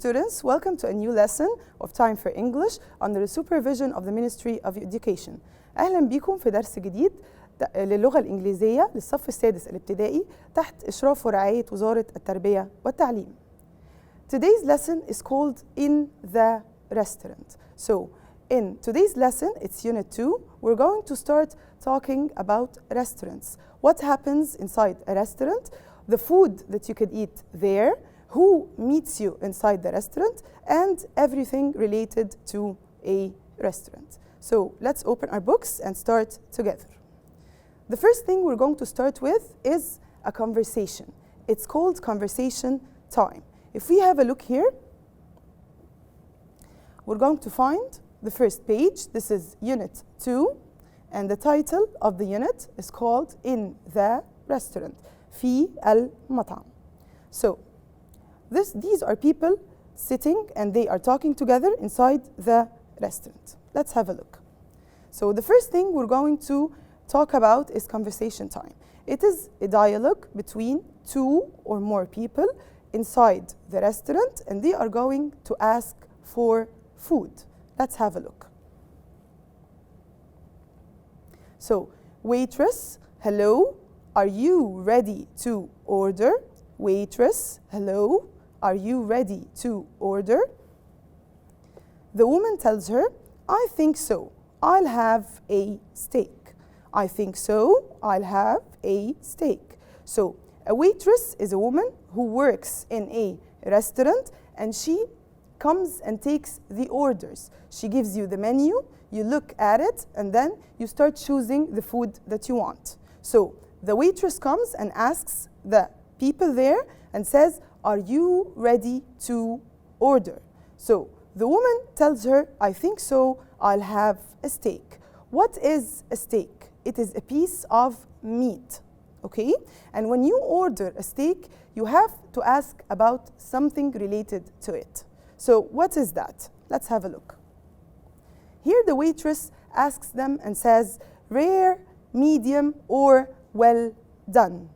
students, welcome to a new lesson of Time for English under the supervision of the Ministry of Education. أهلا بكم في درس جديد للغة الإنجليزية للصف السادس الابتدائي تحت إشراف ورعاية وزارة التربية والتعليم. Today's lesson is called In the Restaurant. So, in today's lesson, it's Unit 2. We're going to start talking about restaurants. What happens inside a restaurant, the food that you could eat there, who meets you inside the restaurant, and everything related to a restaurant. So let's open our books and start together. The first thing we're going to start with is a conversation. It's called conversation time. If we have a look here, we're going to find the first page. This is Unit 2, and the title of the unit is called In the Restaurant. في المطعم. So, these are people sitting and they are talking together inside the restaurant. Let's have a look. So the first thing we're going to talk about is conversation time. It is a dialogue between two or more people inside the restaurant and they are going to ask for food. Let's have a look. So, waitress, hello, are you ready to order? Waitress, hello, are you ready to order? The woman tells her, I think so. I'll have a steak. I think so. I'll have a steak. So, a waitress is a woman who works in a restaurant and she comes and takes the orders. She gives you the menu, you look at it, and then you start choosing the food that you want. So, the waitress comes and asks the people there and says, are you ready to order? So the woman tells her, I think so, I'll have a steak. What is a steak? It is a piece of meat, okay? And when you order a steak, you have to ask about something related to it. So what is that? Let's have a look. Here the waitress asks them and says, rare, medium, or well done.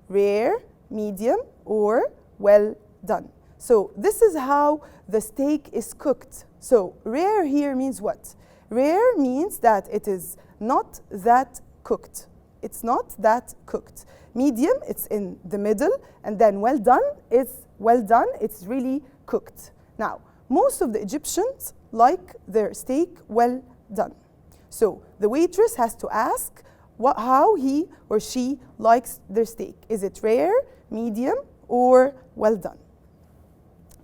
Rare, medium, or well done. So this is how the steak is cooked. So rare here means what? Rare means that it is not that cooked. It's not that cooked. Medium, it's in the middle, and then well done, it's really cooked. Now, most of the Egyptians like their steak well done. So the waitress has to ask how he or she likes their steak. Is it rare, medium, or well done?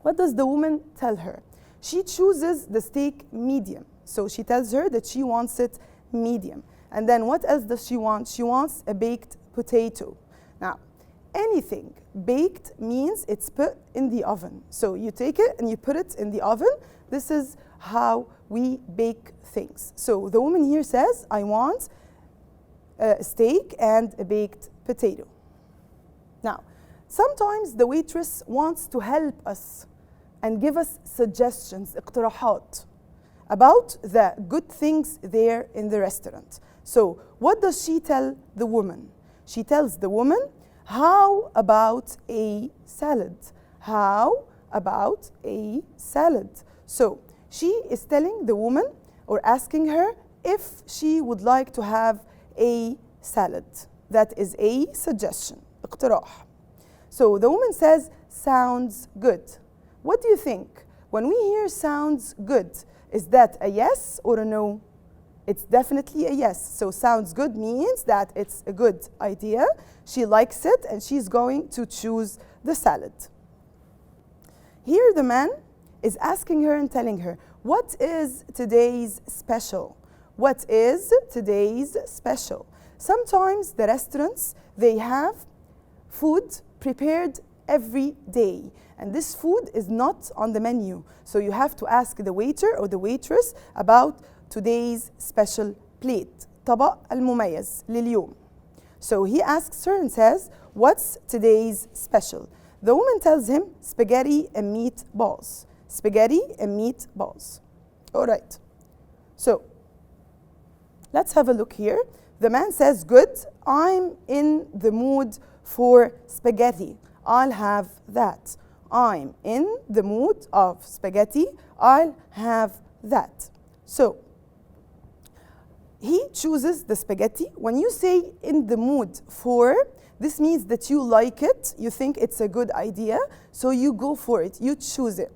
What does the woman tell her? She chooses the steak medium. So she tells her that she wants it medium. And then what else does she want? She wants a baked potato. Now, anything baked means it's put in the oven. So you take it and you put it in the oven. This is how we bake things. So the woman here says, I want a steak and a baked potato. Now, sometimes the waitress wants to help us and give us suggestions, اقتراحات, about the good things there in the restaurant. So, what does she tell the woman? She tells the woman, how about a salad? How about a salad? So, she is telling the woman or asking her if she would like to have a salad. That is a suggestion, اقتراح. So the woman says, sounds good. What do you think? When we hear sounds good, is that a yes or a no? It's definitely a yes. So sounds good means that it's a good idea. She likes it and she's going to choose the salad. Here the man is asking her and telling her, what is today's special? What is today's special? Sometimes the restaurants, they have food prepared every day. And this food is not on the menu. So you have to ask the waiter or the waitress about today's special plate. طبق المميز لليوم. So he asks her and says, what's today's special? The woman tells him, spaghetti and meatballs. Spaghetti and meatballs. All right. So, let's have a look here. The man says, good, I'm in the mood for spaghetti. I'll have that. I'm in the mood of spaghetti. I'll have that. So he chooses the spaghetti. When you say in the mood for, this means that you like it, you think it's a good idea, so you go for it, you choose it,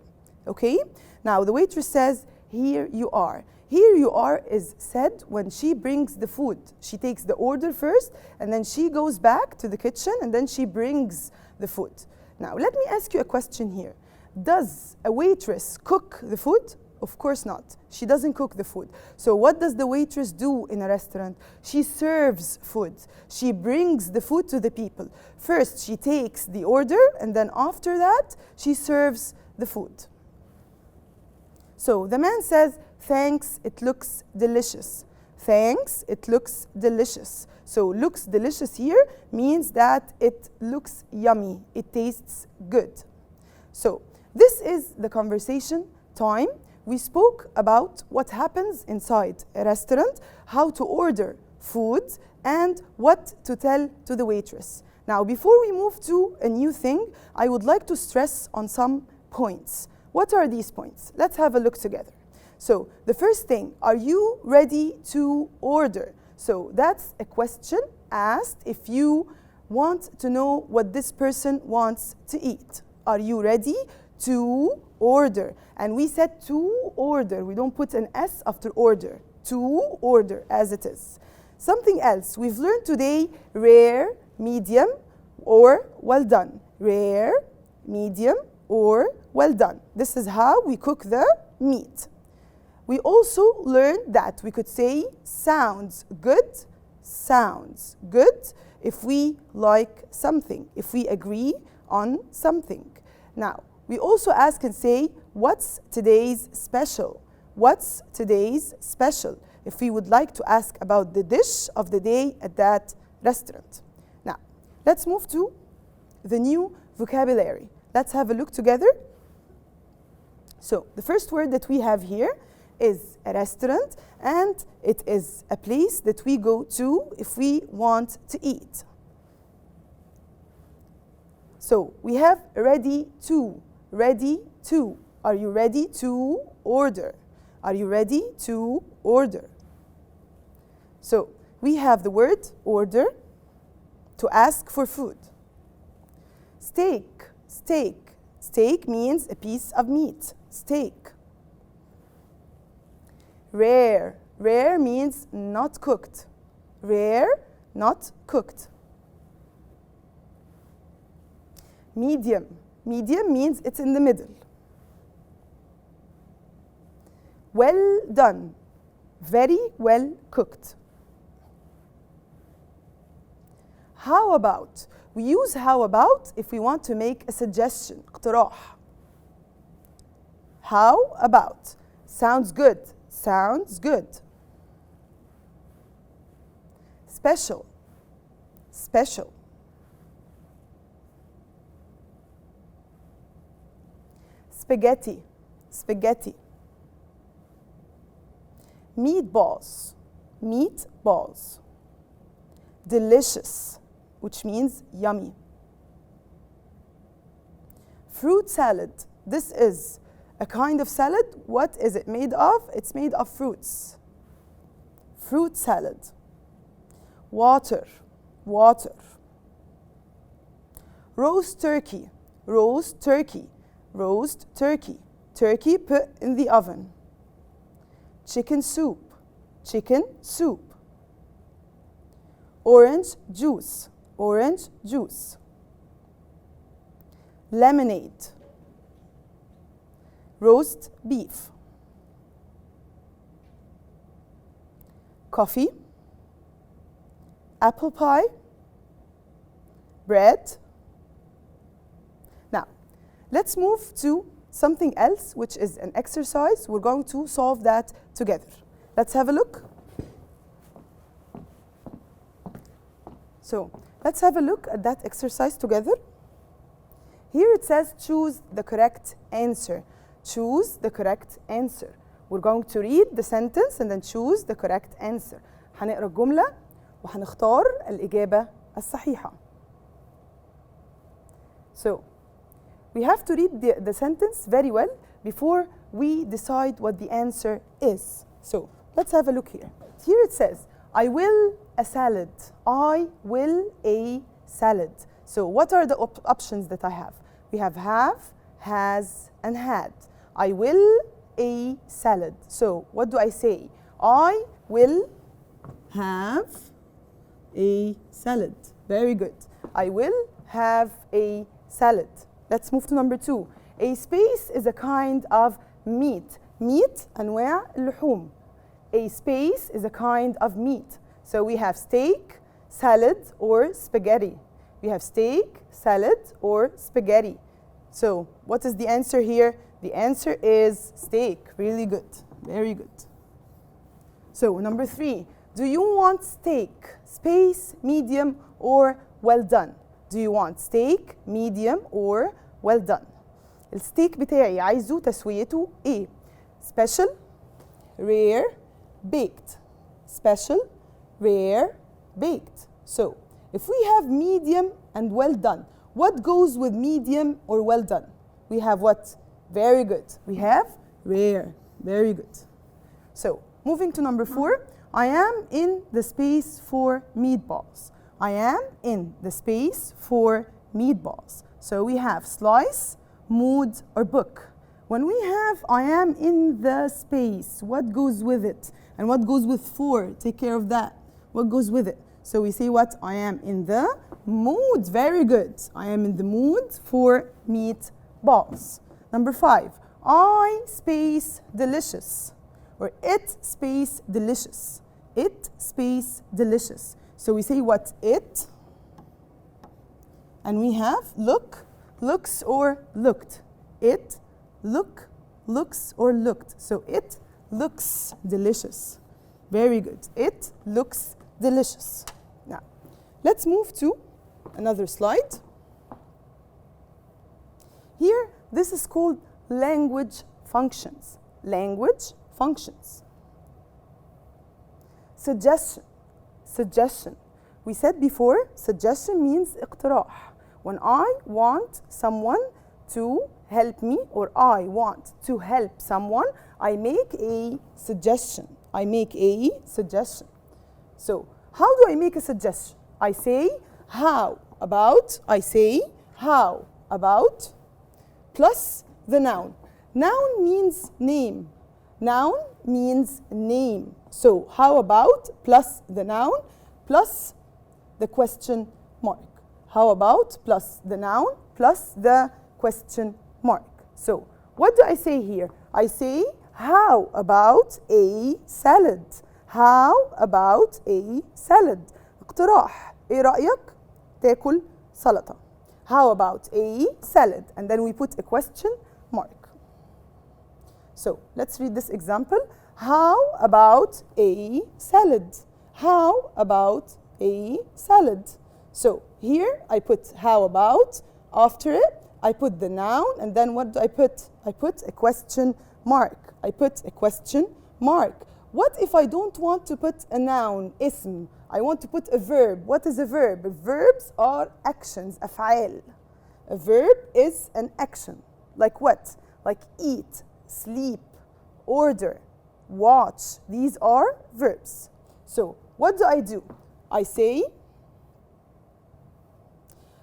okay? Now the waitress says, here you are. Here you are is said when she brings the food. She takes the order first, and then she goes back to the kitchen, and then she brings the food. Now let me ask you a question here. Does a waitress cook the food? Of course not. She doesn't cook the food. So what does the waitress do in a restaurant? She serves food. She brings the food to the people. First, she takes the order, and then after that, she serves the food. So the man says, thanks, it looks delicious. Thanks, it looks delicious. So looks delicious here means that it looks yummy. It tastes good. So this is the conversation time. We spoke about what happens inside a restaurant, how to order food, and what to tell to the waitress. Now, before we move to a new thing, I would like to stress on some points. What are these points? Let's have a look together. So, the first thing, are you ready to order? So, that's a question asked if you want to know what this person wants to eat. Are you ready to order? And we said to order. We don't put an S after order. To order as it is. Something else. We've learned today rare, medium, or well done. Rare, medium, or well done. This is how we cook the meat. We also learned that we could say sounds good if we like something, if we agree on something. Now, we also ask and say, what's today's special? What's today's special? If we would like to ask about the dish of the day at that restaurant. Now, let's move to the new vocabulary. Let's have a look together. So, the first word that we have here is a restaurant, and it is a place that we go to if we want to eat. So, we have ready to. Ready to. Are you ready to order? Are you ready to order? So, we have the word order, to ask for food. Steak, steak. Steak means a piece of meat. Steak. Rare. Rare means not cooked. Rare, not cooked. Medium. Medium means it's in the middle. Well done. Very well cooked. How about? We use how about if we want to make a suggestion. اقتراح. How about? Sounds good. Sounds good. Special. Special. Spaghetti. Spaghetti. Meatballs. Meatballs. Delicious, which means yummy. Fruit salad. This is a kind of salad. What is it made of? It's made of fruits. Fruit salad. Water. Water. Roast turkey. Roast turkey. Roast turkey. Turkey put in the oven. Chicken soup. Chicken soup. Orange juice. Orange juice. Lemonade. Roast beef. Coffee. Apple pie. Bread. Now, let's move to something else, which is an exercise. We're going to solve that together. Let's have a look. So, let's have a look at that exercise together. Here it says choose the correct answer. Choose the correct answer. We're going to read the sentence and then choose the correct answer. هنقرأ الجملة وهنختار الإجابة الصحيحة. So, we have to read the sentence very well before we decide what the answer is. So let's have a look here. Here it says, I will a salad. I will a salad. So what are the options that I have? We have, has, and had. I will a salad. So what do I say? I will have a salad. Very good. I will have a salad. Let's move to number 2. A space is a kind of meat. Meat, أنواع اللحوم. A space is a kind of meat. So we have steak, salad, or spaghetti. We have steak, salad, or spaghetti. So what is the answer here? The answer is steak. Really good. Very good. So number 3. Do you want steak, space, medium, or well done? Do you want steak, medium, or well done? الستيك بتاعي عايزه تسويته ايه؟ Special, rare, baked. Special, rare, baked. So if we have medium and well done, what goes with medium or well done? We have what? Very good. We have rare. Very good. So moving to number 4, I am in the space for meatballs. I am in the space for meatballs. So we have slice, mood, or book. When we have I am in the space, what goes with it? And what goes with for? Take care of that. What goes with it? So we say what? I am in the mood. Very good. I am in the mood for meatballs. Number 5, I space delicious. Or it space delicious. It space delicious. So we say what? It. And we have look, looks, or looked. It, look, looks, or looked. So it looks delicious. Very good. It looks delicious. Now, let's move to another slide. Here, this is called language functions. Language functions. Suggestion. Suggestion. We said before, suggestion means اقتراح. When I want someone to help me, or I want to help someone, I make a suggestion. I make a suggestion. So, how do I make a suggestion? I say, how about, I say, how about, plus the noun. Noun means name. Noun means name. So, how about, plus the noun, plus the question mark. How about, plus the noun, plus the question mark. So, what do I say here? I say, how about a salad? How about a salad? اقتراح. ايه رأيك تاكل سلطة? How about a salad? And then we put a question mark. So, let's read this example. How about a salad? How about a salad? So, here I put how about, after it I put the noun, and then what do I put? I put a question mark. I put a question mark. What if I don't want to put a noun, اسم? I want to put a verb. What is a verb? Verbs are actions, أفعال. A verb is an action. Like what? Like eat, sleep, order, watch. These are verbs. So, what do? I say,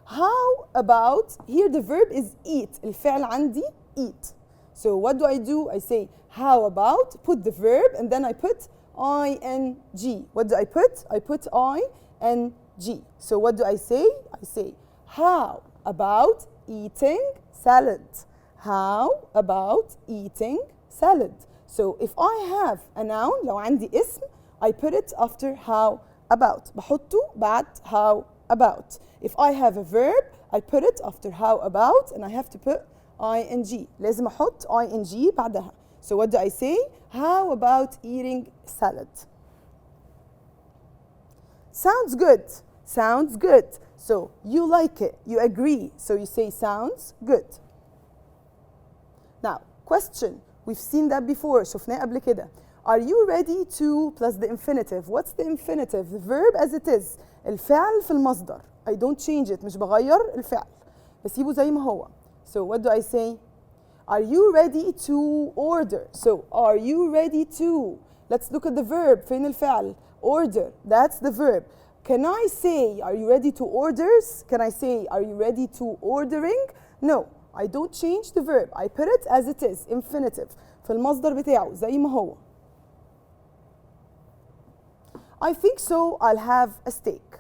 how about, here the verb is eat. الفعل عندي eat. So what do? I say, how about, put the verb, and then I put ing. What do I put? I put ing. So what do I say? I say, how about eating salad? How about eating salad? So if I have a noun, لو عندي اسم, I put it after how about. بحطه بعد how about. If I have a verb, I put it after how about, and I have to put ing. لازم أحط ing بعدها. So what do I say? How about eating salad? Sounds good. Sounds good. So you like it. You agree. So you say sounds good. Now, question. We've seen that before. شفناه قبل كده. Are you ready to plus the infinitive? What's the infinitive? The verb as it is. الفعل في المصدر. I don't change it. مش بغير الفعل. بسيبه زي ما هو. So what do I say? Are you ready to order? So are you ready to? Let's look at the verb. فين الفعل؟ Order. That's the verb. Can I say, are you ready to orders? Can I say, are you ready to ordering? No, I don't change the verb. I put it as it is, infinitive. في المصدر بتاعه زي ما هو. I think so. I'll have a steak.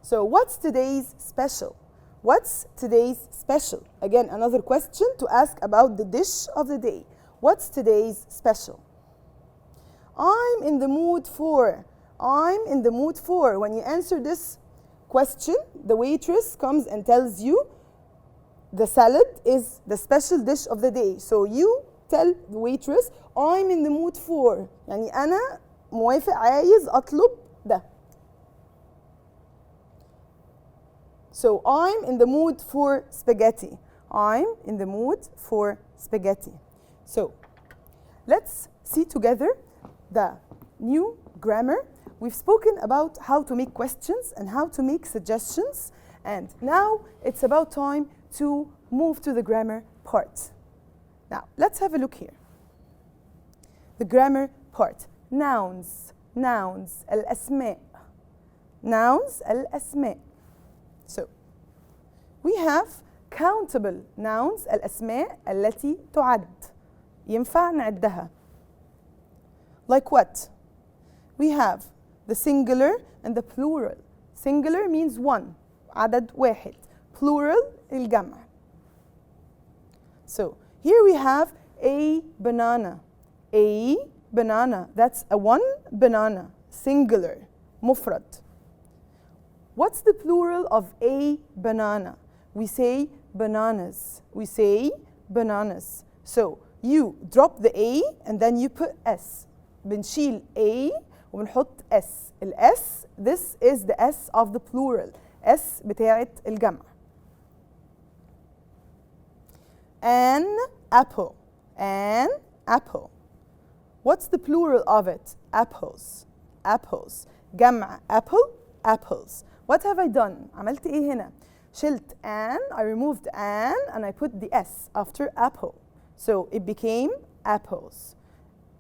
So what's today's special? What's today's special? Again, another question to ask about the dish of the day. What's today's special? I'm in the mood for. I'm in the mood for. When you answer this question, the waitress comes and tells you the salad is the special dish of the day. So you tell the waitress, I'm in the mood for. يعني أنا موافق عايز أطلب ده. So I'm in the mood for spaghetti. I'm in the mood for spaghetti. So let's see together the new grammar. We've spoken about how to make questions and how to make suggestions. And now it's about time to move to the grammar part. Now let's have a look here. The grammar part. Nouns. Nouns. الأسماء. Nouns. الأسماء. So, we have countable nouns الأسماء التي تعد ينفع نعدها. Like what? We have the singular and the plural. Singular means one, عدد واحد. Plural الجمع. So, here we have a banana. A banana. That's a one banana. Singular. مفرد. What's the plural of a banana? We say bananas. We say bananas. So you drop the a and then you put s. بنشيل a وبنحط s. S, this is the s of the plural. S بتاعت الجمع. An apple. An apple. What's the plural of it? Apples. Apples. جمع apple. Apples. What have I done? عملت إيه هنا؟ شلت an, I removed an, and I put the s after apple. So it became apples.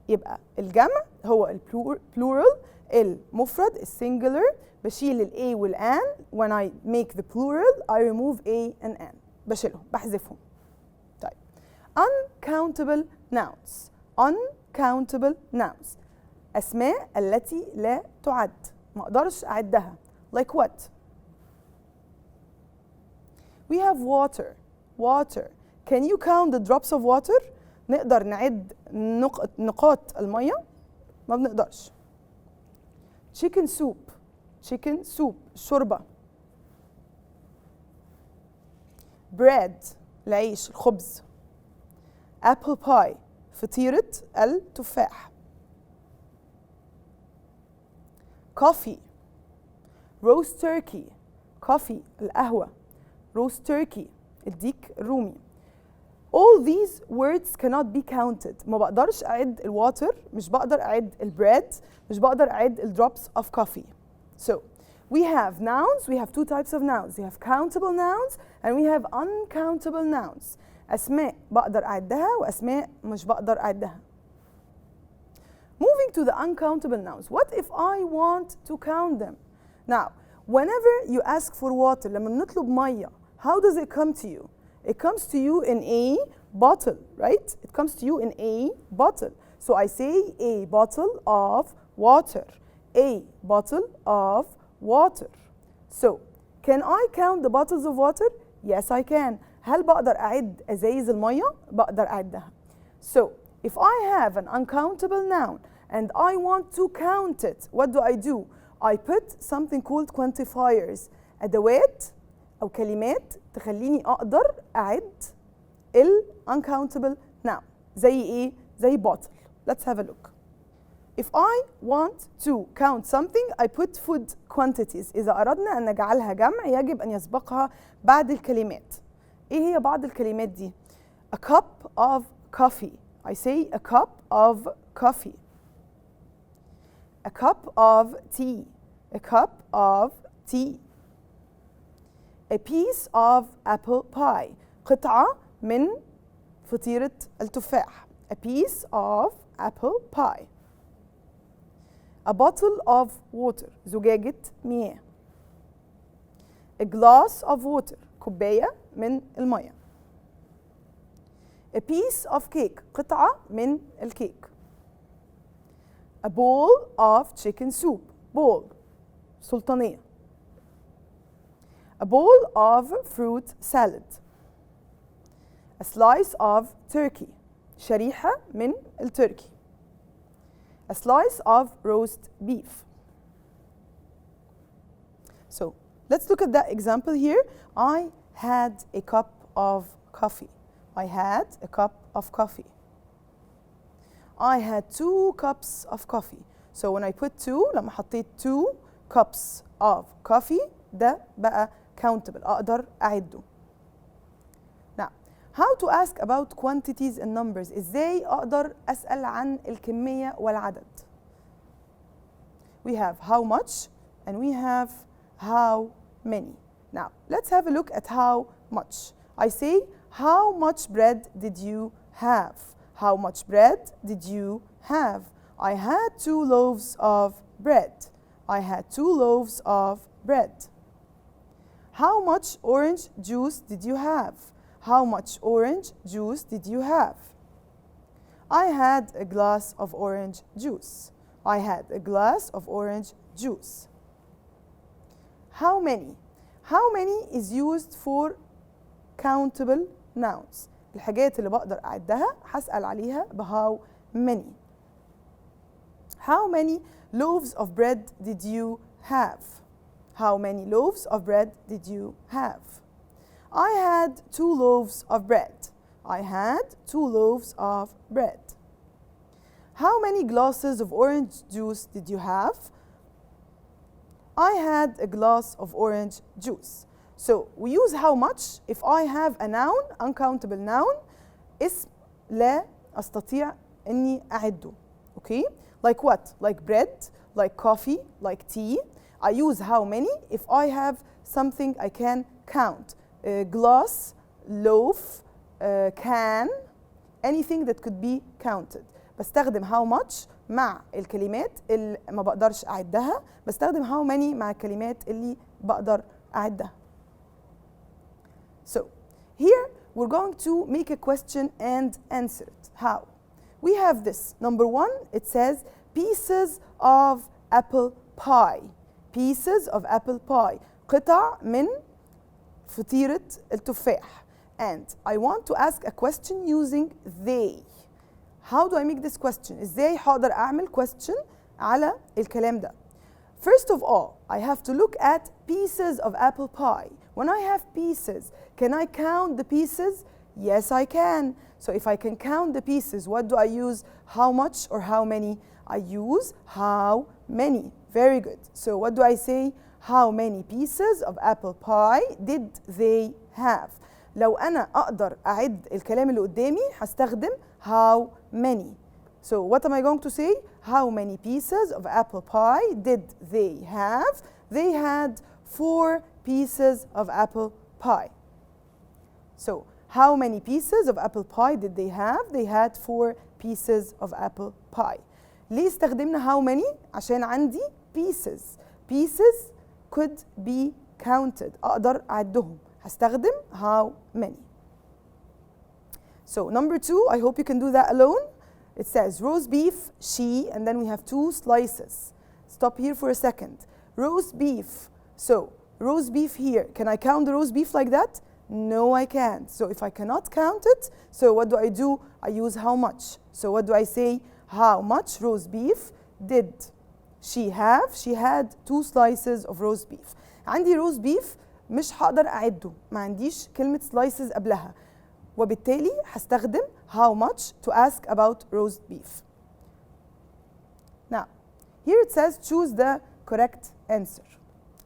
يبقى الجمع هو البلورال، المفرد السنجلر، بشيل ال a وال an. When I make the plural, I remove a and an. بشيلهم، بحذفهم. طيب. Uncountable nouns. Uncountable nouns. أسماء التي لا تعد. ما أقدرش أعدها. Like what? We have water. Water. Can you count the drops of water? نقدر نعد نقاط المية؟ ما بنقدرش. Chicken soup. Chicken soup. الشوربة. Bread. العيش، الخبز. Apple pie. فطيرة التفاح. Coffee. Roast turkey. Coffee. القهوة. Roast turkey. الديك الرومي. All these words cannot be counted. ما بقدرش أعد الواتر، مش بقدر أعد البريد، مش بقدر أعد drops of coffee. So we have nouns, we have two types of nouns. We have countable nouns and we have uncountable nouns. أسماء بقدر أعدها وأسماء مش بقدر أعدها. Moving to the uncountable nouns. What if I want to count them? Now, whenever you ask for water, لما نطلب مية, how does it come to you? It comes to you in a bottle, right? It comes to you in a bottle. So I say a bottle of water. A bottle of water. So, can I count the bottles of water? Yes, I can. هل بقدر أعد أزايز المية؟ بقدر أعدها. So, if I have an uncountable noun and I want to count it, what do? I put something called quantifiers. أدوات أو كلمات تخليني أقدر أعد ال uncountable noun. زي إيه؟ زي bottle. Let's have a look. If I want to count something, I put food quantities. إذا أردنا أن نجعلها جمع يجب أن يسبقها بعض الكلمات. إيه هي بعض الكلمات دي؟ A cup of coffee. I say a cup of coffee. A cup of tea. A cup of tea. A piece of apple pie. قطعة من فطيرة التفاح. A piece of apple pie. A bottle of water. زجاجة مياه. A glass of water. كوباية من المية. A piece of cake. قطعة من الكيك. A bowl of chicken soup. bowl سلطانية. A bowl of fruit salad. A slice of turkey. شريحة من التركي. A slice of roast beef. So let's look at that example here. I had a cup of coffee. I had a cup of coffee. I had 2 cups of coffee. So when I put 2, لما حطيت 2 cups of coffee, ده بقى countable. أقدر أعده. Now, how to ask about quantities and numbers. إزاي أقدر أسأل عن الكمية والعدد. We have how much and we have how many. Now, let's have a look at how much. I say, how much bread did you have? How much bread did you have? I had 2 loaves of bread. I had 2 loaves of bread. How much orange juice did you have? How much orange juice did you have? I had a glass of orange juice. I had a glass of orange juice. How many? How many is used for countable nouns. الحاجات اللي بقدر أعدها هسأل عليها ب how many. How many loaves of bread did you have? How many loaves of bread did you have? I had 2 loaves of bread. I had 2 loaves of bread. How many glasses of orange juice did you have? I had a glass of orange juice. So we use how much if I have a noun, uncountable noun, اسم لا أستطيع أني أعده. Okay? Like what? Like bread, like coffee, like tea. I use how many if I have something I can count. Glass, loaf, can, anything that could be counted. بستخدم how much مع الكلمات اللي ما بقدرش أعدها. بستخدم how many مع الكلمات اللي بقدر أعدها. So here we're going to make a question and answer it. How? We have this. Number 1, it says pieces of apple pie. Pieces of apple pie. قطع من فطيرة التفاح. And I want to ask a question using they. How do I make this question? إزاي هقدر أعمل question على الكلام ده؟ First of all, I have to look at pieces of apple pie. When I have pieces, can I count the pieces? Yes, I can. So if I can count the pieces, what do I use? How much or how many? I use how many. Very good. So what do I say? How many pieces of apple pie did they have? لو أنا أقدر أعد الكلام اللي قدامي هستخدم how many. So what am I going to say? How many pieces of apple pie did they have? They had 4 pieces of apple pie. So how many pieces of apple pie did they have? They had 4 pieces of apple pie. ليه استخدمنا how many؟ عشان عندي pieces. Pieces could be counted. أقدر أعدهم. هستخدم how many. So number 2, I hope you can do that alone. It says roast beef, she, and then we have 2 slices. Stop here for a second. Roast beef. So roast beef here. Can I count the roast beef like that? No, I can't. So if I cannot count it, so what do? I use how much. So what do I say? How much roast beef did she have? She had 2 slices of roast beef. عندي roast beef مش هقدر أعده. ما عنديش كلمة slices قبلها. وبالتالي هستخدم how much to ask about roast beef. Now, here it says choose the correct answer.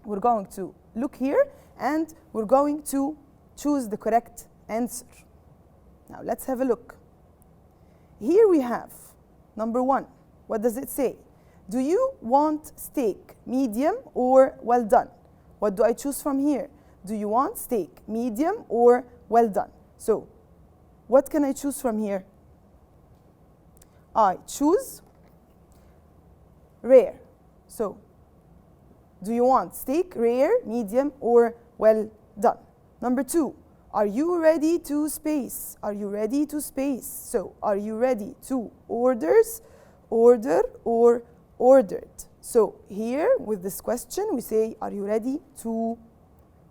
We're going to look here and we're going to choose the correct answer. Now, let's have a look. Here we have number 1. What does it say? Do you want steak, medium or well done? What do I choose from here? Do you want steak, medium or well done? So what can I choose from here? I choose rare. So do you want steak, rare, medium, or well done? Number 2, are you ready to space? Are you ready to space? So are you ready to orders, order, or ordered? So here with this question we say are you ready to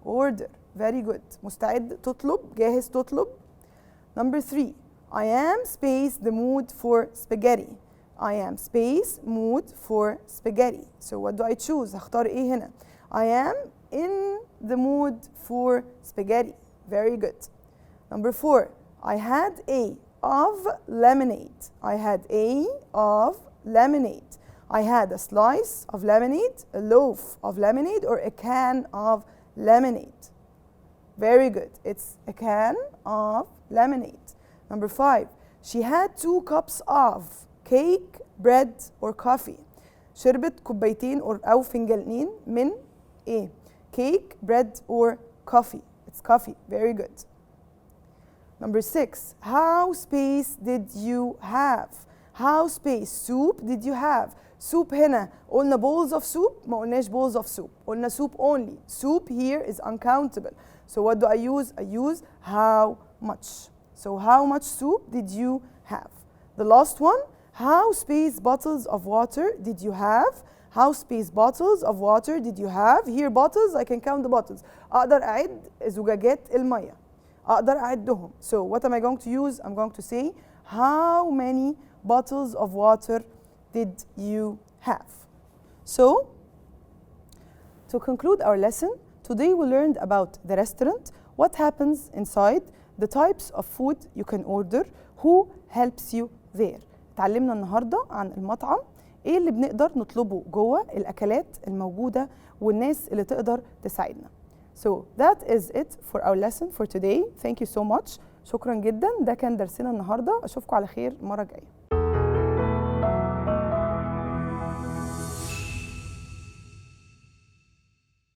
order? Very good. مستعد تطلب؟ جاهز تطلب؟ Number 3, I am space the mood for spaghetti. I am space mood for spaghetti. So what do I choose? هختار ايه هنا؟ I am in the mood for spaghetti. Very good. Number 4, I had a of lemonade. I had a of lemonade. I had a slice of lemonade, a loaf of lemonade, or a can of lemonade. Very good. It's a can of lemonade. Number 5, she had 2 cups of cake, bread, or coffee. شربت كوبايتين أو فنجانين من إيه؟ Cake, bread, or coffee. It's coffee. Very good. Number 6, how space did you have? How space soup did you have? Soup هنا قلنا bowls of soup ما قلناش bowls of soup. قلنا soup only. Soup here is uncountable. So what do I use? I use how much. So how much soup did you have? The last one, how space bottles of water did you have? How space bottles of water did you have? Here bottles, I can count the bottles. أقدر أعد زجاجات المية. أقدر أعدهم. So what am I going to use? I'm going to say how many bottles of water did you have? So to conclude our lesson, today we learned about the restaurant, what happens inside, the types of food you can order, who helps you there. اتعلمنا النهارده عن المطعم، ايه اللي بنقدر نطلبه جوه، الاكلات الموجوده والناس اللي تقدر تساعدنا. So that is it for our lesson for today. Thank you so much. شكرا جدا. ده كان درسنا النهارده. اشوفكم على خير المره الجايه.